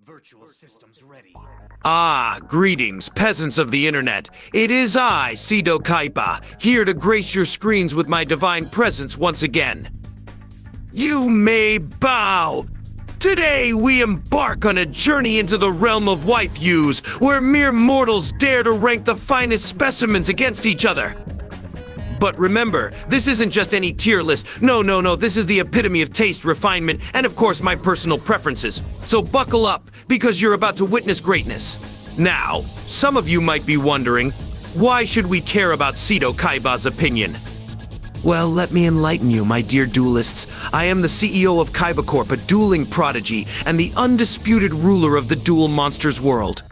Virtual systems ready. Ah, greetings, peasants of the internet. It is I, Seto Kaiba, here to grace your screens with my divine presence once again. You may bow! Today we embark on a journey into the realm of waifus, where mere mortals dare to rank the finest specimens against each other. But remember, this isn't just any tier list. No, this is the epitome of taste, refinement, and of course my personal preferences. So buckle up, because you're about to witness greatness. Now, some of you might be wondering, why should we care about Seto Kaiba's opinion? Well, let me enlighten you, my dear duelists. I am the CEO of KaibaCorp, a dueling prodigy, and the undisputed ruler of the duel monsters world.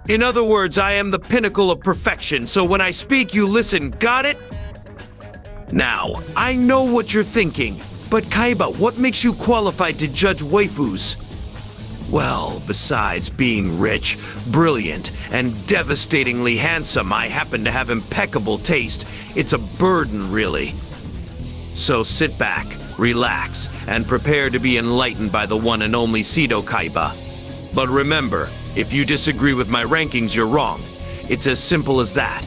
In other words, I am the pinnacle of perfection, so when I speak, you listen, got it? Now, I know what you're thinking, but Kaiba, what makes you qualified to judge waifus? Well, besides being rich, brilliant, and devastatingly handsome, I happen to have impeccable taste. It's a burden, really. So sit back, relax, and prepare to be enlightened by the one and only Seto Kaiba. But remember, if you disagree with my rankings, you're wrong. It's as simple as that.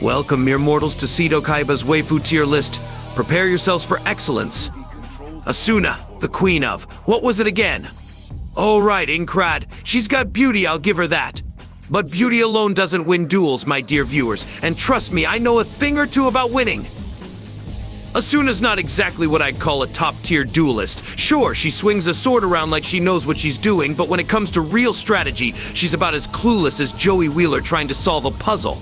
Welcome, mere mortals, to Seto Kaiba's Waifu Tier List. Prepare yourselves for excellence. Asuna, the queen of... what was it again? Oh right, Inkrad. She's got beauty, I'll give her that. But beauty alone doesn't win duels, my dear viewers. And trust me, I know a thing or two about winning. Asuna's not exactly what I'd call a top-tier duelist. Sure, she swings a sword around like she knows what she's doing, but when it comes to real strategy, she's about as clueless as Joey Wheeler trying to solve a puzzle.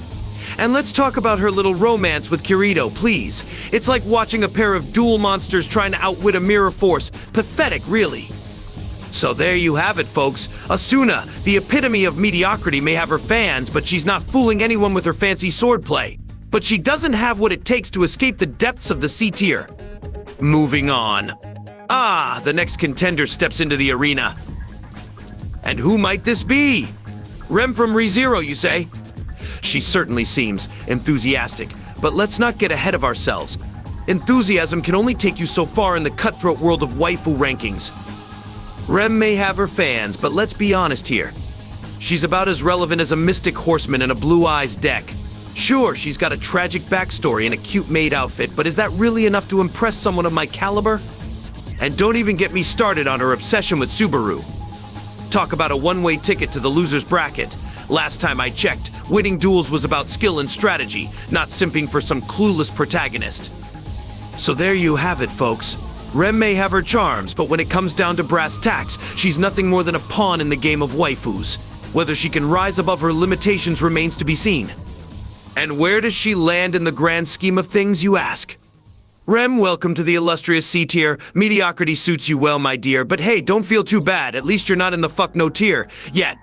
And let's talk about her little romance with Kirito, please. It's like watching a pair of duel monsters trying to outwit a mirror force. Pathetic, really. So there you have it, folks. Asuna, the epitome of mediocrity, may have her fans, but she's not fooling anyone with her fancy swordplay. But she doesn't have what it takes to escape the depths of the C tier. Moving on. Ah, the next contender steps into the arena. And who might this be? Rem from ReZero, you say? She certainly seems enthusiastic, but let's not get ahead of ourselves. Enthusiasm can only take you so far in the cutthroat world of waifu rankings. Rem may have her fans, but let's be honest here. She's about as relevant as a mystic horseman in a Blue Eyes deck. Sure, she's got a tragic backstory and a cute maid outfit, but is that really enough to impress someone of my caliber? And don't even get me started on her obsession with Subaru. Talk about a one-way ticket to the loser's bracket. Last time I checked, winning duels was about skill and strategy, not simping for some clueless protagonist. So there you have it, folks. Rem may have her charms, but when it comes down to brass tacks, she's nothing more than a pawn in the game of waifus. Whether she can rise above her limitations remains to be seen. And where does she land in the grand scheme of things, you ask? Rem, welcome to the illustrious C tier. Mediocrity suits you well, my dear, but hey, don't feel too bad. At least you're not in the fuck no tier yet.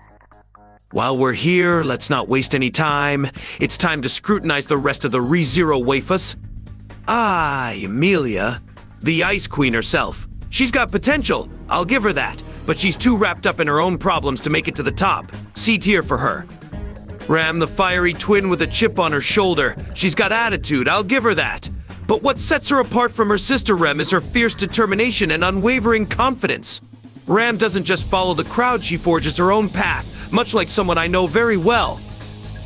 While we're here, let's not waste any time. It's time to scrutinize the rest of the ReZero waifus. Ah, Emilia, the Ice Queen herself. She's got potential, I'll give her that, but she's too wrapped up in her own problems to make it to the top. C tier for her. Ram, the fiery twin with a chip on her shoulder. She's got attitude, I'll give her that. But what sets her apart from her sister Rem is her fierce determination and unwavering confidence. Ram doesn't just follow the crowd, she forges her own path, much like someone I know very well.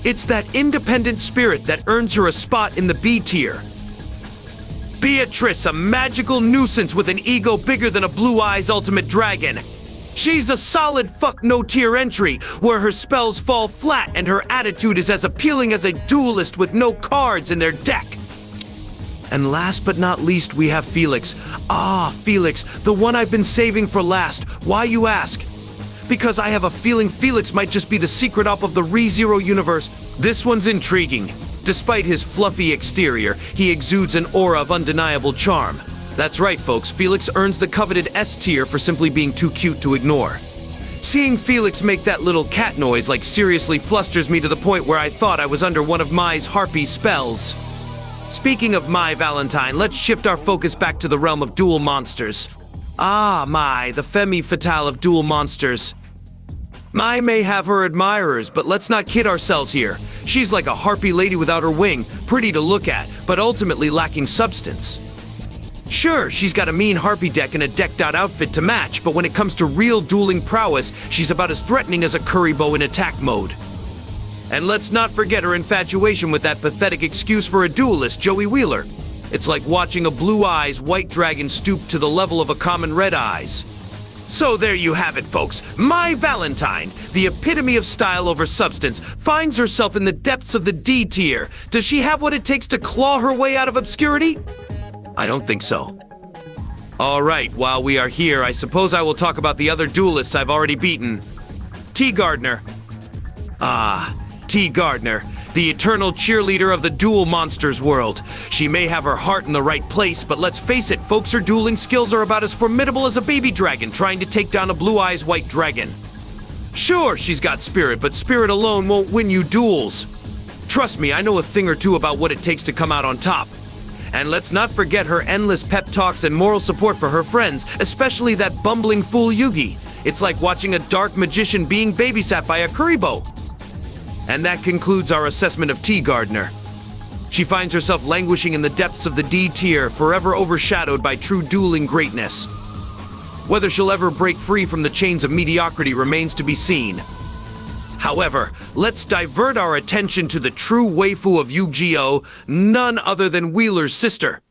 It's that independent spirit that earns her a spot in the B tier. Beatrice, a magical nuisance with an ego bigger than a Blue Eyes ultimate dragon. She's a solid fuck no tier entry, where her spells fall flat and her attitude is as appealing as a duelist with no cards in their deck. And last but not least, we have Felix. Ah, Felix, the one I've been saving for last. Why, you ask? Because I have a feeling Felix might just be the secret op of the ReZero universe. This one's intriguing. Despite his fluffy exterior, he exudes an aura of undeniable charm. That's right, folks, Felix earns the coveted S tier for simply being too cute to ignore. Seeing Felix make that little cat noise seriously flusters me to the point where I thought I was under one of Mai's harpy spells. Speaking of Mai Valentine, let's shift our focus back to the realm of duel monsters. Ah, Mai, the femme fatale of duel monsters. Mai may have her admirers, but let's not kid ourselves here. She's like a harpy lady without her wing, pretty to look at, but ultimately lacking substance. Sure, she's got a mean harpy deck and a decked-out outfit to match, but when it comes to real dueling prowess, she's about as threatening as a curry bow in attack mode. And let's not forget her infatuation with that pathetic excuse for a duelist, Joey Wheeler. It's like watching a Blue Eyes white dragon stoop to the level of a common Red Eyes. So there you have it, folks. My Valentine, the epitome of style over substance, finds herself in the depths of the D tier. Does she have what it takes to claw her way out of obscurity? I don't think so. All right, while we are here, I suppose I will talk about the other duelists I've already beaten. T. Gardner. T. Gardner, the eternal cheerleader of the duel monsters world. She may have her heart in the right place, but let's face it, folks, her dueling skills are about as formidable as a baby dragon trying to take down a Blue Eyes white dragon. Sure, she's got spirit, but spirit alone won't win you duels. Trust me, I know a thing or two about what it takes to come out on top. And let's not forget her endless pep talks and moral support for her friends, especially that bumbling fool Yugi. It's like watching a dark magician being babysat by a Kuribo. And that concludes our assessment of T. Gardner. She finds herself languishing in the depths of the D tier, forever overshadowed by true dueling greatness. Whether she'll ever break free from the chains of mediocrity remains to be seen. However, let's divert our attention to the true waifu of Yu-Gi-Oh!, none other than Wheeler's sister.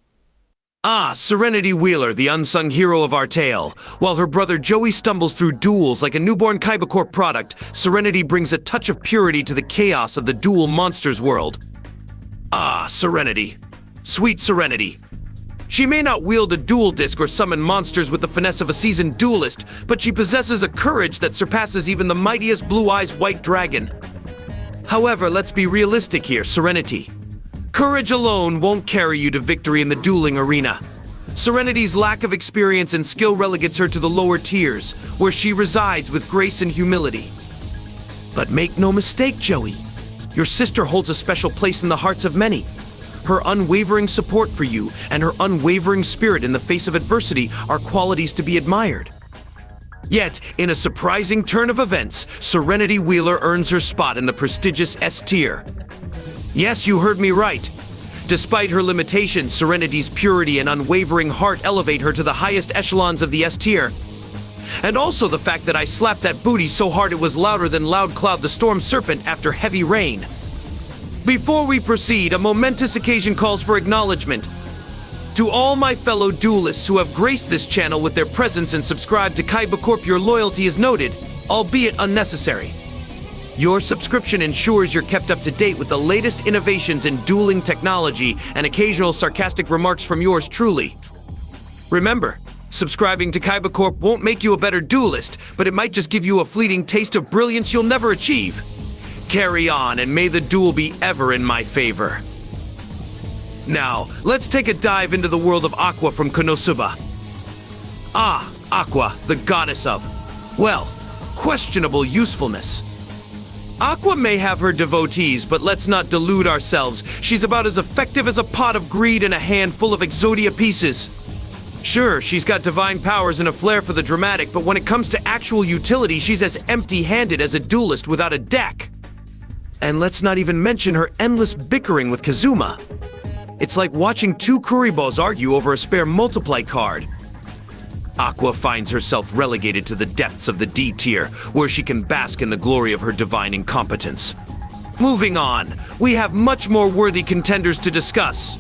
Serenity Wheeler, the unsung hero of our tale. While her brother Joey stumbles through duels like a newborn KaibaCorp product, Serenity brings a touch of purity to the chaos of the duel monsters world. Serenity. Sweet Serenity. She may not wield a duel disc or summon monsters with the finesse of a seasoned duelist, but she possesses a courage that surpasses even the mightiest Blue Eyes white dragon. However, let's be realistic here, Serenity. Courage alone won't carry you to victory in the dueling arena. Serenity's lack of experience and skill relegates her to the lower tiers, where she resides with grace and humility. But make no mistake, Joey. Your sister holds a special place in the hearts of many. Her unwavering support for you and her unwavering spirit in the face of adversity are qualities to be admired. Yet, in a surprising turn of events, Serenity Wheeler earns her spot in the prestigious S tier. Yes, you heard me right. Despite her limitations, Serenity's purity and unwavering heart elevate her to the highest echelons of the S tier. And also the fact that I slapped that booty so hard it was louder than Loud Cloud the Storm Serpent after heavy rain. Before we proceed, a momentous occasion calls for acknowledgement. To all my fellow duelists who have graced this channel with their presence and subscribed to KaibaCorp, your loyalty is noted, albeit unnecessary. Your subscription ensures you're kept up to date with the latest innovations in dueling technology and occasional sarcastic remarks from yours truly. Remember, subscribing to KaibaCorp won't make you a better duelist, but it might just give you a fleeting taste of brilliance you'll never achieve. Carry on, and may the duel be ever in my favor. Now, let's take a dive into the world of Aqua from Konosuba. Aqua, the goddess of, well, questionable usefulness. Aqua may have her devotees, but let's not delude ourselves. She's about as effective as a pot of greed and a handful of Exodia pieces. Sure, she's got divine powers and a flair for the dramatic, but when it comes to actual utility, she's as empty-handed as a duelist without a deck. And let's not even mention her endless bickering with Kazuma. It's like watching two Kuribos argue over a spare multiply card. Aqua finds herself relegated to the depths of the D tier, where she can bask in the glory of her divine incompetence. Moving on, we have much more worthy contenders to discuss.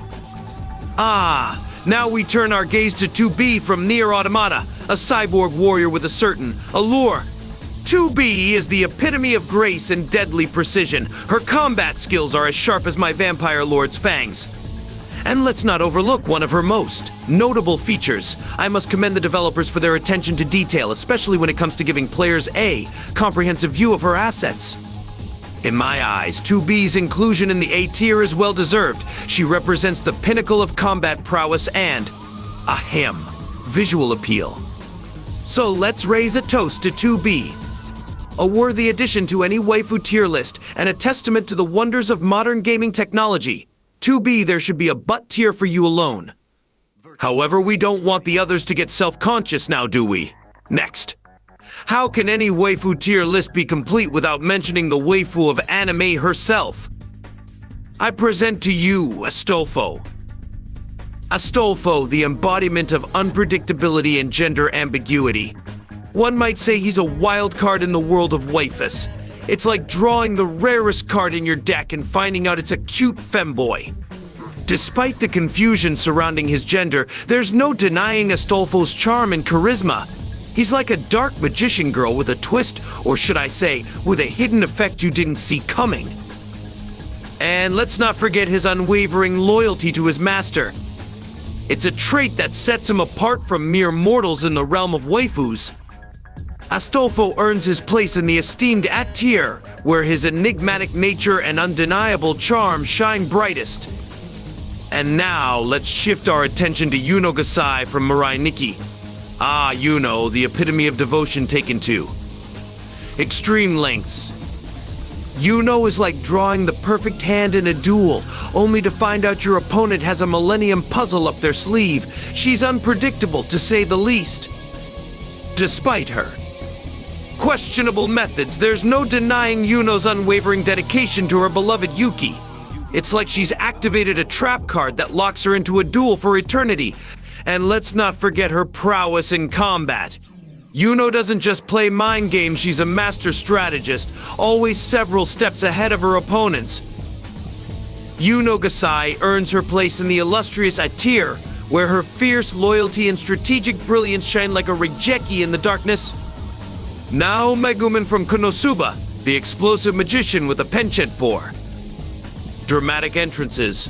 Now we turn our gaze to 2B from Nier Automata, a cyborg warrior with a certain allure. 2B is the epitome of grace and deadly precision. Her combat skills are as sharp as my vampire lord's fangs. And let's not overlook one of her most notable features. I must commend the developers for their attention to detail, especially when it comes to giving players a comprehensive view of her assets. In my eyes, 2B's inclusion in the A tier is well deserved. She represents the pinnacle of combat prowess and visual appeal. So let's raise a toast to 2B. A worthy addition to any waifu tier list and a testament to the wonders of modern gaming technology. 2B, there should be a butt tier for you alone. However, we don't want the others to get self-conscious now, do we? Next. How can any waifu tier list be complete without mentioning the waifu of anime herself? I present to you Astolfo. Astolfo, the embodiment of unpredictability and gender ambiguity. One might say he's a wild card in the world of waifus. It's like drawing the rarest card in your deck and finding out it's a cute femboy. Despite the confusion surrounding his gender, there's no denying Astolfo's charm and charisma. He's like a dark magician girl with a twist, or should I say, with a hidden effect you didn't see coming. And let's not forget his unwavering loyalty to his master. It's a trait that sets him apart from mere mortals in the realm of waifus. Astolfo earns his place in the esteemed A tier, where his enigmatic nature and undeniable charm shine brightest. And now, let's shift our attention to Yuno Gasai from Mirai Nikki. Ah, Yuno, the epitome of devotion taken to extreme lengths. Yuno is like drawing the perfect hand in a duel, only to find out your opponent has a millennium puzzle up their sleeve. She's unpredictable, to say the least. Despite her questionable methods, there's no denying Yuno's unwavering dedication to her beloved Yuki. It's like she's activated a trap card that locks her into a duel for eternity. And let's not forget her prowess in combat. Yuno doesn't just play mind games, she's a master strategist, always several steps ahead of her opponents. Yuno Gasai earns her place in the illustrious A tier, where her fierce loyalty and strategic brilliance shine like a Reijeki in the darkness. Now Megumin from Konosuba, the explosive magician with a penchant for dramatic entrances.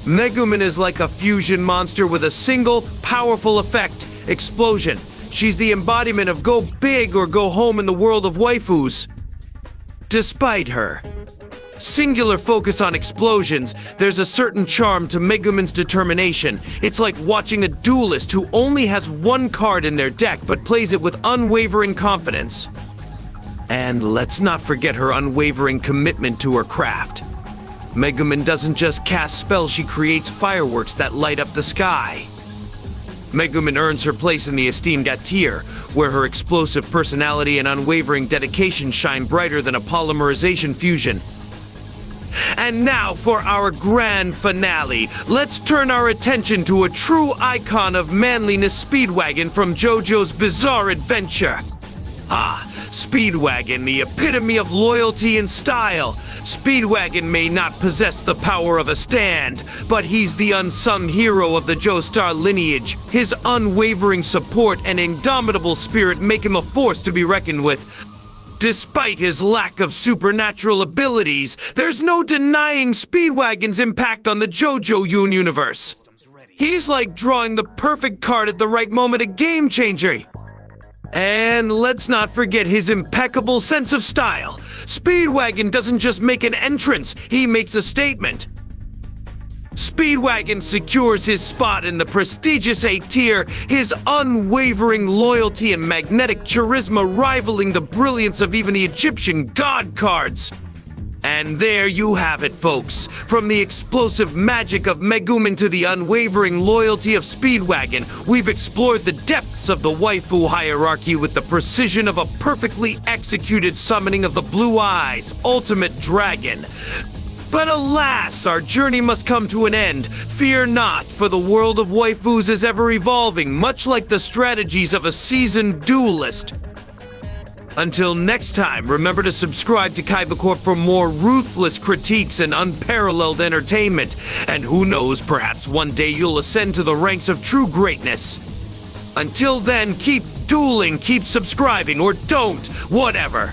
Megumin is like a fusion monster with a single, powerful effect, explosion. She's the embodiment of go big or go home in the world of waifus. Despite her singular focus on explosions, there's a certain charm to Megumin's determination. It's like watching a duelist who only has one card in their deck but plays it with unwavering confidence. And let's not forget her unwavering commitment to her craft. Megumin doesn't just cast spells, she creates fireworks that light up the sky. Megumin earns her place in the esteemed A tier, where her explosive personality and unwavering dedication shine brighter than a polymerization fusion. And now for our grand finale, let's turn our attention to a true icon of manliness, Speedwagon from JoJo's Bizarre Adventure. Ah, Speedwagon, the epitome of loyalty and style. Speedwagon may not possess the power of a stand, but he's the unsung hero of the Joestar lineage. His unwavering support and indomitable spirit make him a force to be reckoned with. Despite his lack of supernatural abilities, there's no denying Speedwagon's impact on the JoJo universe. He's like drawing the perfect card at the right moment, a game changer. And let's not forget his impeccable sense of style. Speedwagon doesn't just make an entrance, he makes a statement. Speedwagon secures his spot in the prestigious A tier, his unwavering loyalty and magnetic charisma rivaling the brilliance of even the Egyptian god cards. And there you have it, folks. From the explosive magic of Megumin to the unwavering loyalty of Speedwagon, we've explored the depths of the waifu hierarchy with the precision of a perfectly executed summoning of the Blue Eyes, Ultimate Dragon. But alas, our journey must come to an end. Fear not, for the world of waifus is ever evolving, much like the strategies of a seasoned duelist. Until next time, remember to subscribe to KaibaCorp for more ruthless critiques and unparalleled entertainment. And who knows, perhaps one day you'll ascend to the ranks of true greatness. Until then, keep dueling, keep subscribing, or don't, whatever.